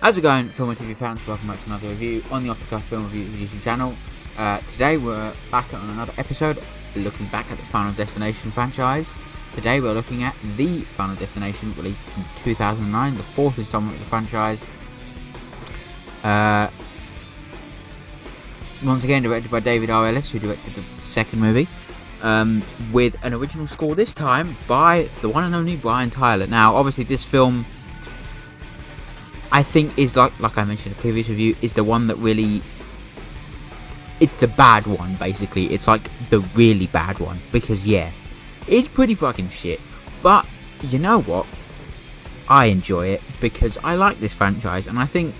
How's it going, Film and TV fans? Welcome back to another review on the Off the Cuff Film Reviews YouTube channel. Today we're back on another episode, looking back at the Final Destination franchise. Today we're looking at the Final Destination, released in 2009, the fourth installment of the franchise. Once again directed by David R. Ellis, who directed the second movie, with an original score this time by the one and only Brian Tyler. Now, obviously this film, I think, is like I mentioned in the previous review, is the one that really, it's the bad one, basically. It's like the really bad one, because yeah, it's pretty fucking shit. But you know what, I enjoy it because I like this franchise, and I think,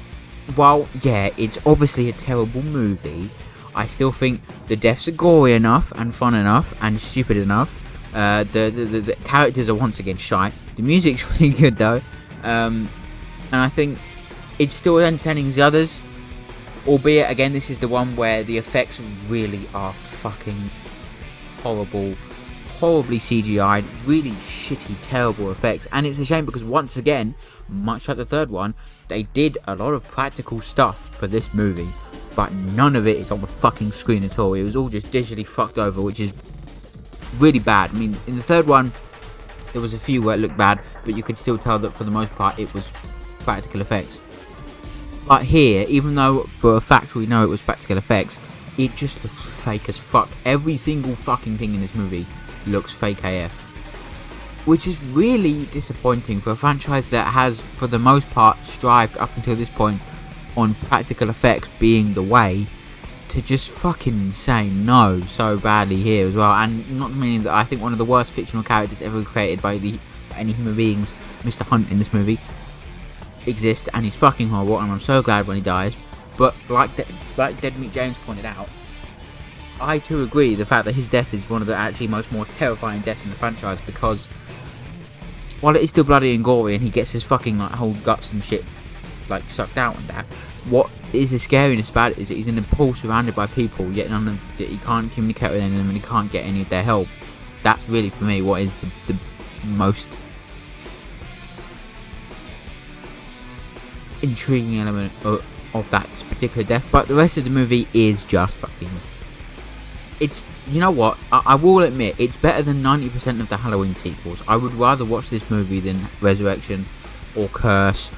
while yeah, it's obviously a terrible movie, I still think the deaths are gory enough and fun enough and stupid enough. The characters are once again shite. The music's really good though. And I think it's still as entertaining as the others, albeit again this is the one where the effects really are fucking horrible, horribly CGI'd, really shitty, terrible effects. And it's a shame because once again, much like the third one, they did a lot of practical stuff for this movie, but none of it is on the fucking screen at all. It was all just digitally fucked over, which is really bad. I mean, in the third one, there was a few where it looked bad, but you could still tell that for the most part it was practical effects. But here, even though for a fact we know it was practical effects, it just looks fake as fuck. Every single fucking thing in this movie looks fake AF, which is really disappointing for a franchise that has, for the most part, strived up until this point on practical effects being the way, to just fucking say no so badly here as well. And not meaning that I think one of the worst fictional characters ever created by any human beings, Mr. Hunt, in this movie exists, and he's fucking horrible, and I'm so glad when he dies. But like Dead Meat James pointed out, I too agree the fact that his death is one of the actually more terrifying deaths in the franchise, because while it is still bloody and gory and he gets his fucking like whole guts and shit like sucked out and that, what is the scariness about it is that he's in a pool surrounded by people, yet he can't communicate with any of them and he can't get any of their help. That's really, for me, what is the most intriguing element of that particular death. But the rest of the movie is just fucking, it's, you know what, I will admit, it's better than 90% of the Halloween sequels. I would rather watch this movie than Resurrection, or Curse,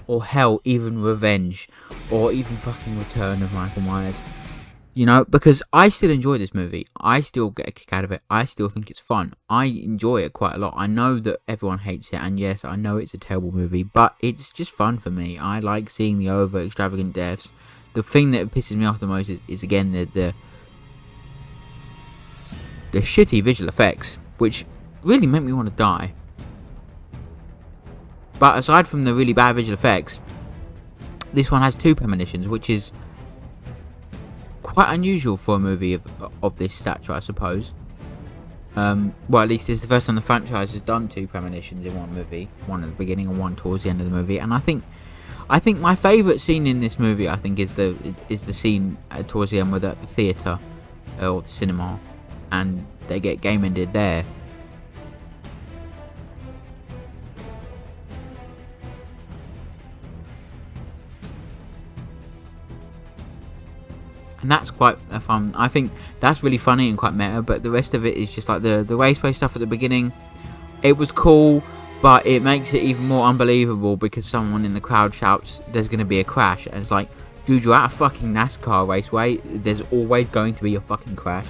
or hell, even Revenge, or even fucking Return of Michael Myers. You know, because I still enjoy this movie. I still get a kick out of it. I still think it's fun. I enjoy it quite a lot. I know that everyone hates it, and yes, I know it's a terrible movie, but it's just fun for me. I like seeing the over extravagant deaths. The thing that pisses me off the most is again the shitty visual effects, which really make me want to die. But aside from the really bad visual effects, this one has two premonitions, which is quite unusual for a movie of this stature, I suppose. Well, at least it's the first time the franchise has done two premonitions in one movie, one at the beginning and one towards the end of the movie. And I think my favourite scene in this movie, I think, is the scene towards the end with the theatre or the cinema, and they get game ended there. And that's quite fun. I think that's really funny and quite meta, but the rest of it is just like the raceway stuff at the beginning. It was cool, but it makes it even more unbelievable because someone in the crowd shouts, "There's going to be a crash," and it's like, dude, you're at a fucking NASCAR raceway. There's always going to be a fucking crash.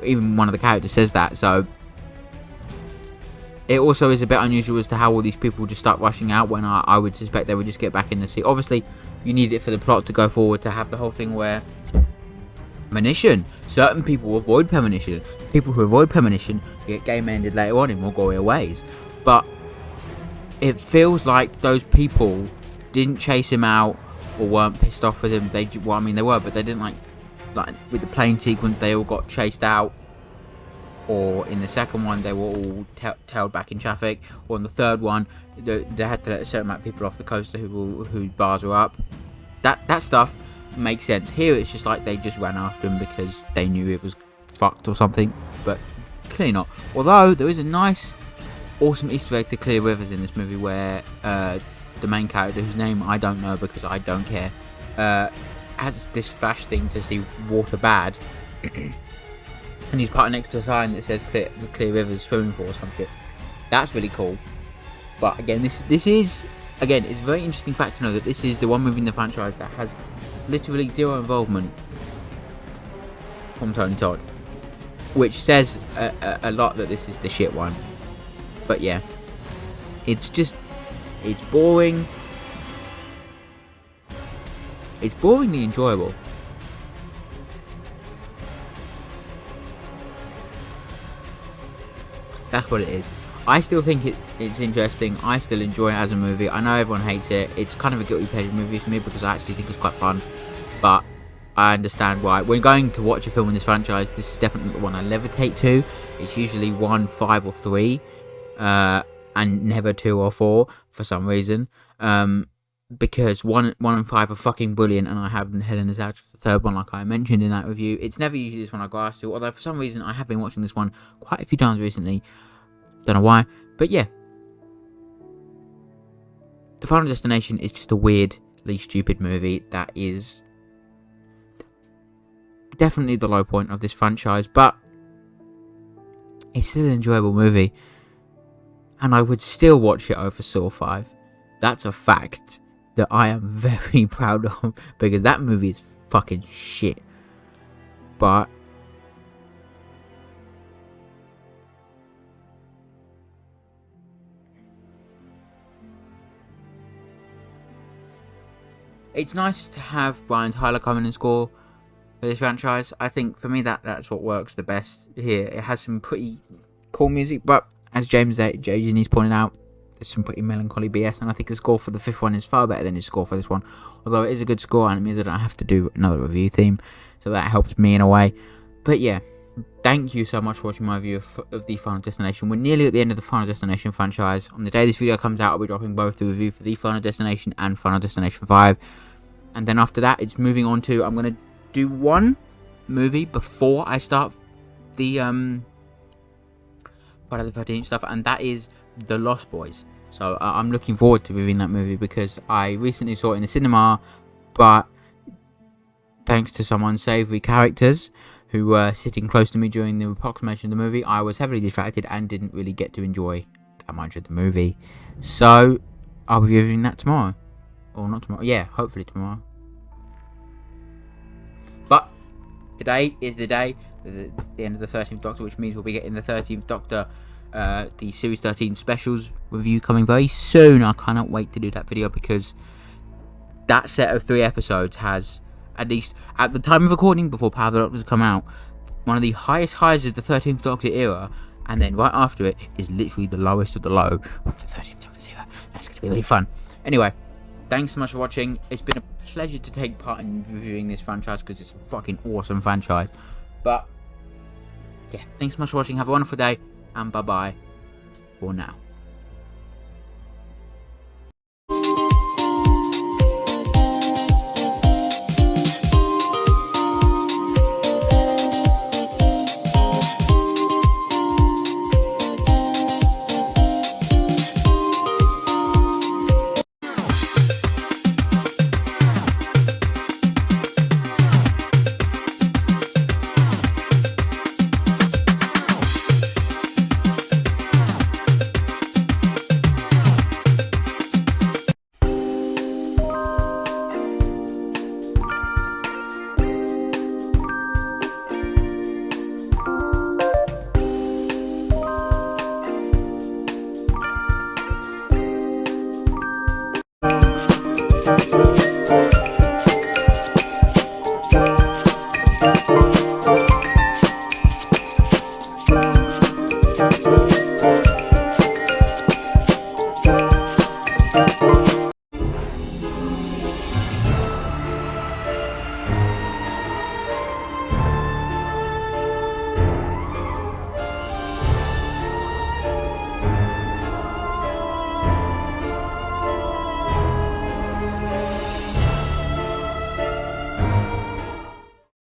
Even one of the characters says that. So it also is a bit unusual as to how all these people just start rushing out when I would suspect they would just get back in the seat. Obviously, you need it for the plot to go forward, to have the whole thing where premonition, certain people avoid premonition. People who avoid premonition get game ended later on in more gory ways. But it feels like those people didn't chase him out or weren't pissed off with him. They were, but they didn't like with the plane sequence. They all got chased out, or in the second one they were all tailed back in traffic, or in the third one they had to let a certain amount of people off the coaster whose bars were up. That stuff makes sense. Here it's just like they just ran after him because they knew it was fucked or something, but clearly not. Although there is a nice awesome Easter egg to Clear Rivers in this movie, where the main character, whose name I don't know because I don't care, has this flash thing to see water bad, and he's put next to a sign that says Clear Rivers swimming pool or some shit. That's really cool. But again, this is, again, it's a very interesting fact to know that this is the one movie in the franchise that has literally zero involvement from Tony Todd, which says a lot that this is the shit one. But yeah, it's boring. It's boringly enjoyable. That's what it is. I still think it's interesting. I still enjoy it as a movie. I know everyone hates it. It's kind of a guilty pleasure movie for me because I actually think it's quite fun. But I understand why. When going to watch a film in this franchise, this is definitely the one I levitate to. It's usually 1, 5 or 3. And never 2 or 4 for some reason. Because 1 and 5 are fucking brilliant, and I have Helena's Out for the third one, like I mentioned in that review. It's never usually this one I go asked to, although for some reason I have been watching this one quite a few times recently. Don't know why, but yeah. The Final Destination is just a weirdly stupid movie that is definitely the low point of this franchise, but it's still an enjoyable movie, and I would still watch it over Saw 5. That's a fact that I am very proud of, because that movie is fucking shit. But it's nice to have Brian Tyler come in and score for this franchise. I think for me that's what works the best here. It has some pretty cool music, but as James J. Genies pointed out, there's some pretty melancholy BS, and I think the score for the 5th one is far better than his score for this one. Although it is a good score, and it means that I don't have to do another review theme, so that helps me in a way. But yeah, thank you so much for watching my review of the Final Destination. We're nearly at the end of the Final Destination franchise. On the day this video comes out, I'll be dropping both the review for the Final Destination and Final Destination 5. And then after that, it's moving on to, I'm going to do one movie before I start the Friday the 13th stuff, and that is The Lost Boys. So I'm looking forward to reviewing that movie because I recently saw it in the cinema, but thanks to some unsavory characters who were sitting close to me during the approximation of the movie, I was heavily distracted and didn't really get to enjoy that much of the movie. So I'll be reviewing that tomorrow. Or not tomorrow. Yeah, hopefully tomorrow. But today is the day, the end of the 13th Doctor, which means we'll be getting the 13th Doctor, the Series 13 Specials review coming very soon. I cannot wait to do that video because that set of 3 episodes has, at least at the time of recording, before Power of the Doctors come out, one of the highest highs of the 13th Doctor era, and then right after it is literally the lowest of the low of the 13th Doctor's era. That's going to be really fun. Anyway, thanks so much for watching. It's been a pleasure to take part in reviewing this franchise because it's a fucking awesome franchise. But yeah, thanks so much for watching. Have a wonderful day, and bye bye for now.